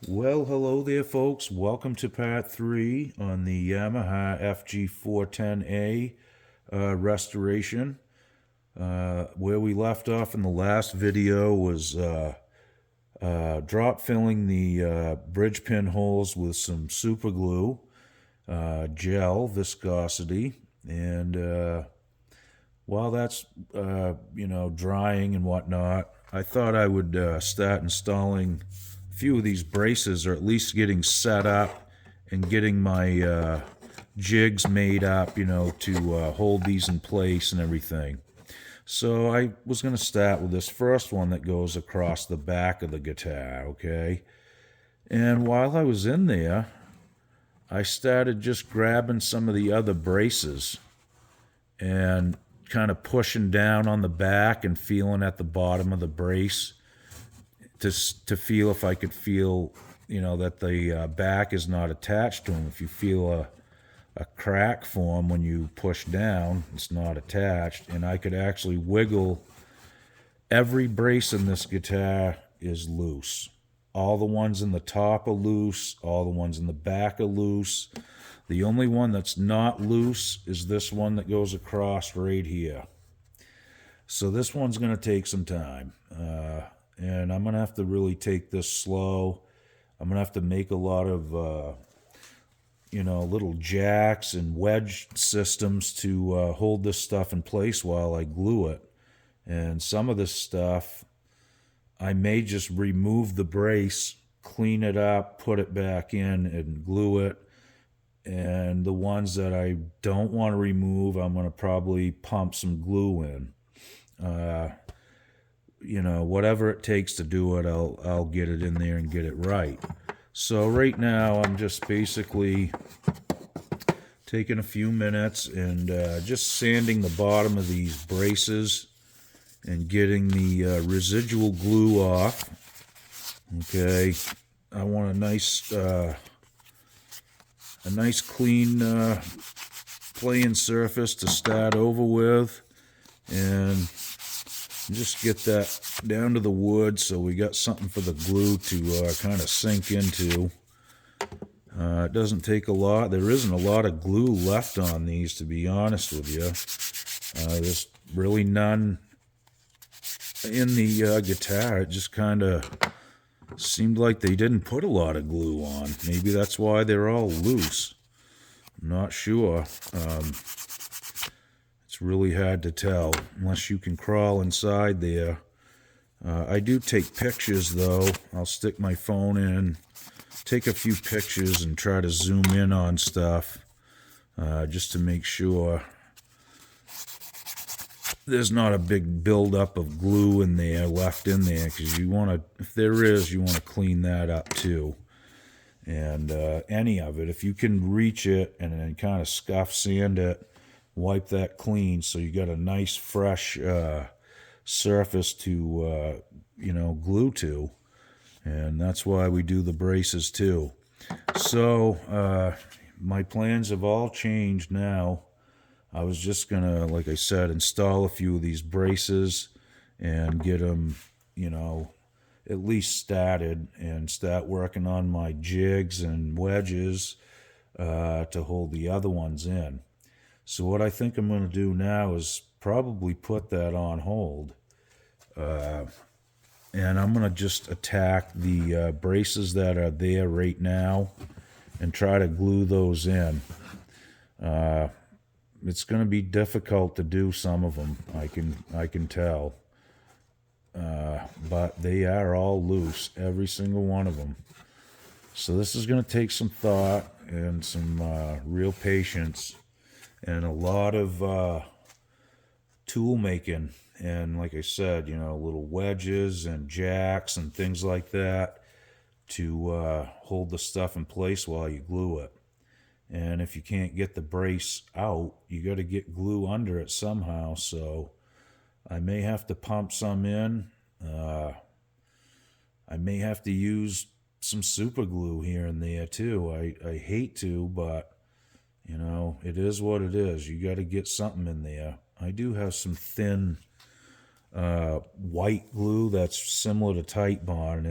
Well, hello there, folks. Welcome to part 3 on the Yamaha fg410a restoration. Where we left off in the last video was drop filling the bridge pin holes with some super glue, gel viscosity, and while that's drying and whatnot, I thought I would start installing a few of these braces, or at least getting set up and getting my jigs made up, to hold these in place and everything. So I was going to start with this first one that goes across the back of the guitar, okay? And while I was in there, I started just grabbing some of the other braces and kind of pushing down on the back and feeling at the bottom of the brace to feel if I could feel, that the back is not attached to them. If you feel a crack form when you push down, it's not attached. And I could actually wiggle. Every brace in this guitar is loose. All the ones in the top are loose. All the ones in the back are loose. The only one that's not loose is this one that goes across right here. So this one's going to take some time. And I'm going to have to really take this slow. I'm going to have to make a lot of, little jacks and wedge systems to hold this stuff in place while I glue it. And some of this stuff, I may just remove the brace, clean it up, put it back in, and glue it. And the ones that I don't want to remove, I'm going to probably pump some glue in. Whatever it takes to do it, I'll get it in there and get it right. So right now, I'm just basically taking a few minutes and just sanding the bottom of these braces and getting the residual glue off. Okay, I want a nice clean playing surface to start over with, and just get that down to the wood so we got something for the glue to kind of sink into. It doesn't take a lot. There isn't a lot of glue left on these, to be honest with you. There's really none in the guitar. It just kind of seemed like they didn't put a lot of glue on. Maybe that's why they're all loose. I'm not sure. It's really hard to tell unless you can crawl inside there. I do take pictures, though. I'll stick my phone in, take a few pictures, and try to zoom in on stuff just to make sure there's not a big buildup of glue in there, left in there, because you want to, if there is, you want to clean that up too. And any of it, if you can reach it and then kind of scuff sand it, wipe that clean so you got a nice fresh surface to glue to. And that's why we do the braces too. So my plans have all changed now. I was just gonna, like I said, install a few of these braces and get them, at least started, and start working on my jigs and wedges to hold the other ones in. So what I think I'm going to do now is probably put that on hold. And I'm going to just attack the braces that are there right now and try to glue those in. It's going to be difficult to do some of them, I can tell. But they are all loose, every single one of them. So this is going to take some thought and some real patience and a lot of tool making. And like I said, little wedges and jacks and things like that to hold the stuff in place while you glue it. And if you can't get the brace out, you got to get glue under it somehow. So I may have to pump some in. I may have to use some super glue here and there too. I hate to, but it is what it is. You got to get something in there. I do have some thin white glue that's similar to Tite Bond.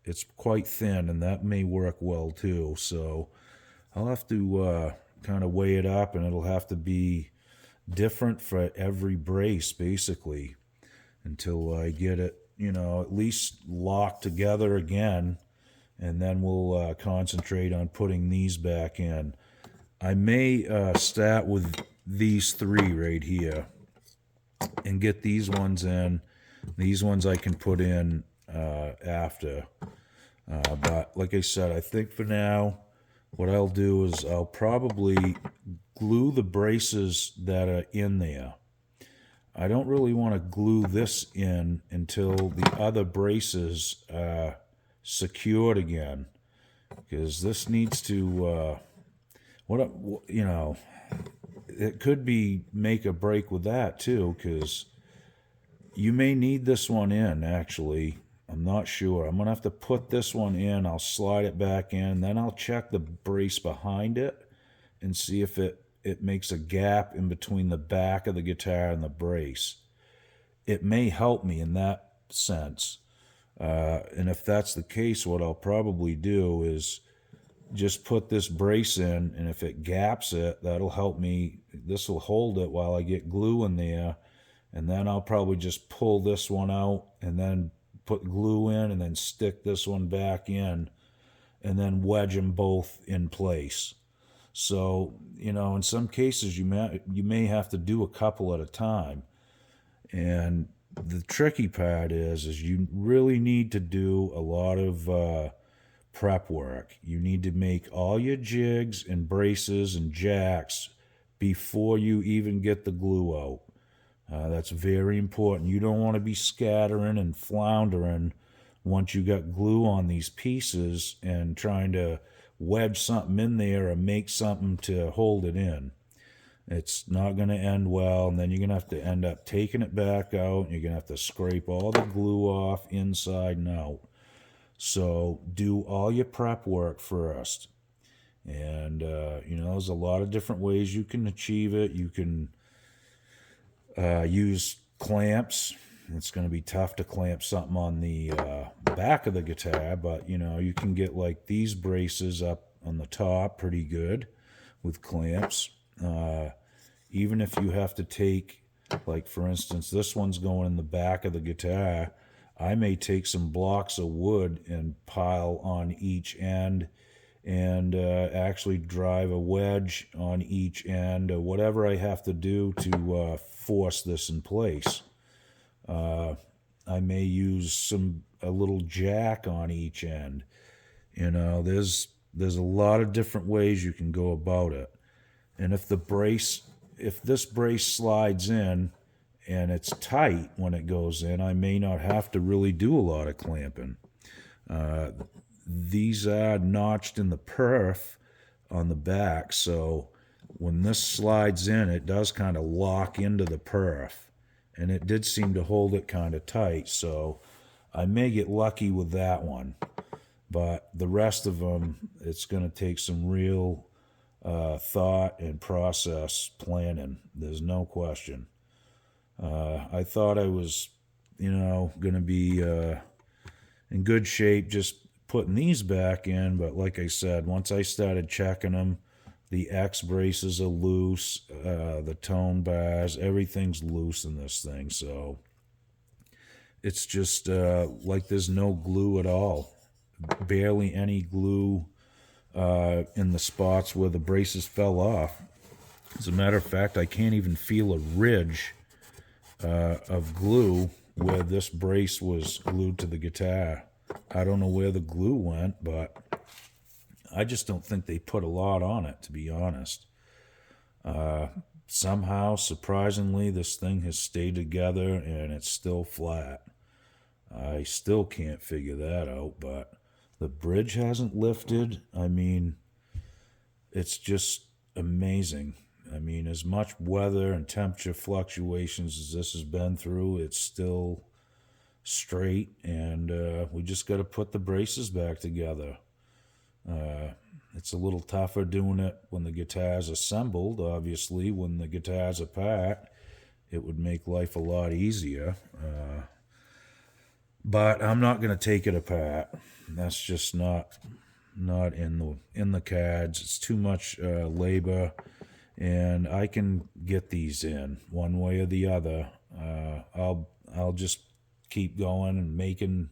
it's quite thin, and that may work well too. So I'll have to kind of weigh it up, and it'll have to be different for every brace, basically, until I get it, at least locked together again, and then we'll concentrate on putting these back in. I may start with these three right here and get these ones in. These ones I can put in after. But like I said, I think for now, what I'll do is I'll probably glue the braces that are in there. I don't really want to glue this in until the other braces are secured again, because this needs to, it could be make or break with that too, because you may need this one in, actually. I'm not sure. I'm going to have to put this one in. I'll slide it back in. Then I'll check the brace behind it and see if it makes a gap in between the back of the guitar and the brace. It may help me in that sense. And if that's the case, what I'll probably do is just put this brace in, and if it gaps it, that'll help me. This will hold it while I get glue in there, and then I'll probably just pull this one out and then put glue in and then stick this one back in and then wedge them both in place. So, in some cases you may have to do a couple at a time. And the tricky part is you really need to do a lot of prep work. You need to make all your jigs and braces and jacks before you even get the glue out. That's very important. You don't want to be scattering and floundering once you got glue on these pieces and trying to wedge something in there or make something to hold it in. It's not going to end well, and then you're going to have to end up taking it back out, and you're going to have to scrape all the glue off inside and out. So do all your prep work first. And, there's a lot of different ways you can achieve it. You can use clamps. It's going to be tough to clamp something on the back of the guitar, but you can get like these braces up on the top pretty good with clamps. Even if you have to take, like for instance, this one's going in the back of the guitar, I may take some blocks of wood and pile on each end and actually drive a wedge on each end, or whatever I have to do to force this in place. I may use a little jack on each end. There's a lot of different ways you can go about it. And if this brace slides in and it's tight when it goes in, I may not have to really do a lot of clamping. These are notched in the perf on the back, so when this slides in, it does kind of lock into the perf, and it did seem to hold it kind of tight, so I may get lucky with that one. But the rest of them, it's going to take some real thought and process planning. There's no question. I thought I was, going to be in good shape just putting these back in, but like I said, once I started checking them, the X braces are loose, the tone bars, everything's loose in this thing, so it's just like there's no glue at all. Barely any glue in the spots where the braces fell off. As a matter of fact, I can't even feel a ridge of glue where this brace was glued to the guitar. I don't know where the glue went, but I just don't think they put a lot on it, to be honest. Somehow, surprisingly, this thing has stayed together and it's still flat. I still can't figure that out, but the bridge hasn't lifted. I mean, it's just amazing. I mean, as much weather and temperature fluctuations as this has been through, it's still straight, and we just got to put the braces back together. It's a little tougher doing it when the guitar's assembled. Obviously, when the guitar's apart, it would make life a lot easier. But I'm not going to take it apart. That's just not in the cards. It's too much labor, and I can get these in one way or the other. I'll just keep going and making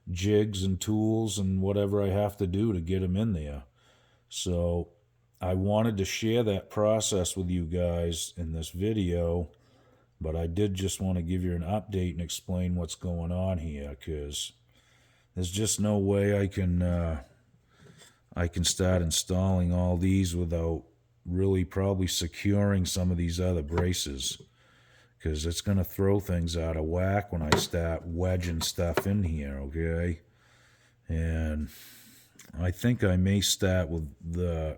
jigs and tools and whatever I have to do to get them in there. So I wanted to share that process with you guys in this video, but I did just want to give you an update and explain what's going on here, because there's just no way I can start installing all these without really probably securing some of these other braces, because it's going to throw things out of whack when I start wedging stuff in here, okay? And I think I may start with the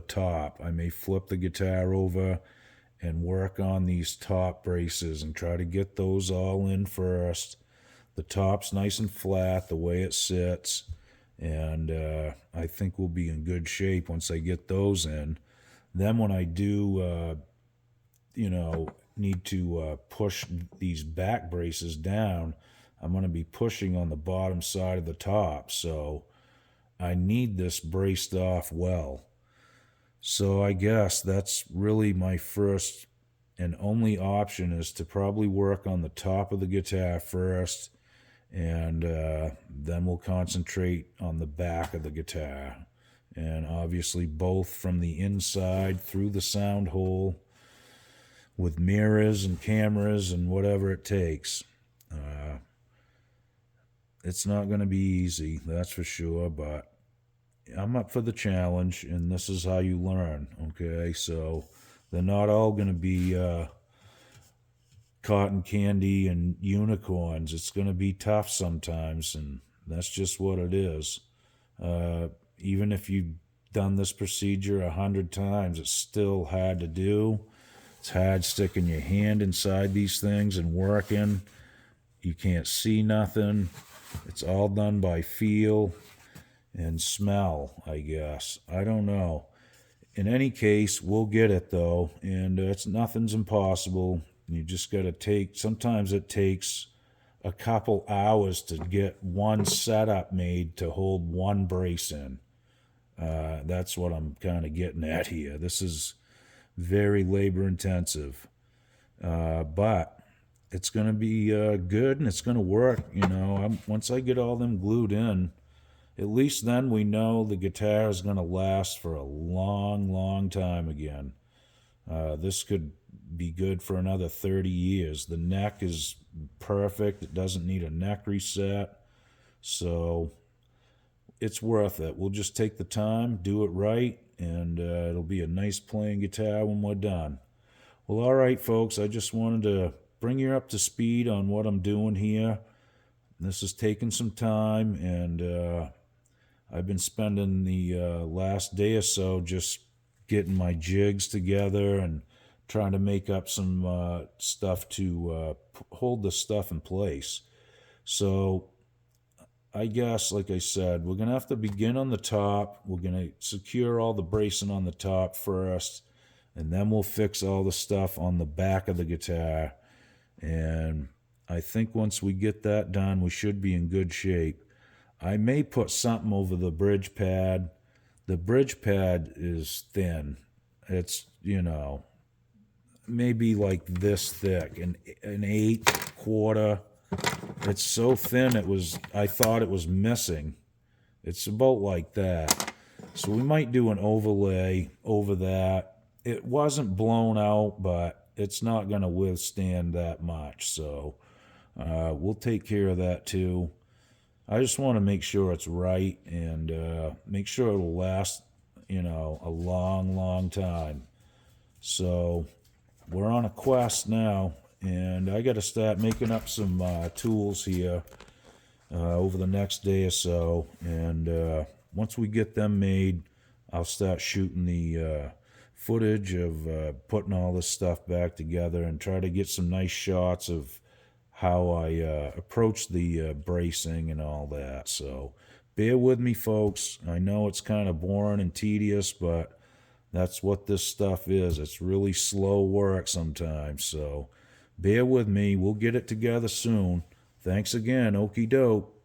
top. I may flip the guitar over and work on these top braces and try to get those all in first. The top's nice and flat the way it sits, and I think we'll be in good shape once I get those in. Then when I do, need to push these back braces down, I'm going to be pushing on the bottom side of the top, so I need this braced off well. So I guess that's really my first and only option, is to probably work on the top of the guitar first, and then we'll concentrate on the back of the guitar. And obviously both from the inside through the sound hole with mirrors and cameras and whatever it takes. It's not going to be easy, that's for sure, but I'm up for the challenge, and this is how you learn, okay? So they're not all going to be cotton candy and unicorns. It's going to be tough sometimes, and that's just what it is. Even if you've done this procedure 100 times, it's still hard to do. It's hard sticking your hand inside these things and working. You can't see nothing. It's all done by feel and smell, I guess. I don't know. In any case, we'll get it though, and nothing's impossible. You just got to sometimes it takes a couple hours to get one setup made to hold one brace in. That's what I'm kind of getting at here. This is very labor intensive, but it's going to be good, and it's going to work. Once I get all them glued in, at least then we know the guitar is going to last for a long, long time again. This could be good for another 30 years. The neck is perfect. It doesn't need a neck reset. So it's worth it. We'll just take the time, do it right, and it'll be a nice playing guitar when we're done. Well, all right, folks, I just wanted to bring you up to speed on what I'm doing here. This is taking some time, and I've been spending the last day or so just getting my jigs together and trying to make up some stuff to hold the stuff in place. So I guess, like I said, we're going to have to begin on the top. We're going to secure all the bracing on the top first, and then we'll fix all the stuff on the back of the guitar. And I think once we get that done, we should be in good shape. I may put something over the bridge pad. The bridge pad is thin. It's, maybe like this thick, an 1/8. It's so thin I thought it was missing. It's about like that. So we might do an overlay over that. It wasn't blown out, but it's not going to withstand that much. So we'll take care of that too. I just want to make sure it's right, and make sure it'll last, a long, long time. So we're on a quest now, and I got to start making up some tools here over the next day or so. And once we get them made, I'll start shooting the footage of putting all this stuff back together and try to get some nice shots of how I approach the bracing and all that. So bear with me, folks. I know it's kind of boring and tedious, but that's what this stuff is. It's really slow work sometimes. So bear with me. We'll get it together soon. Thanks again. Okie doke.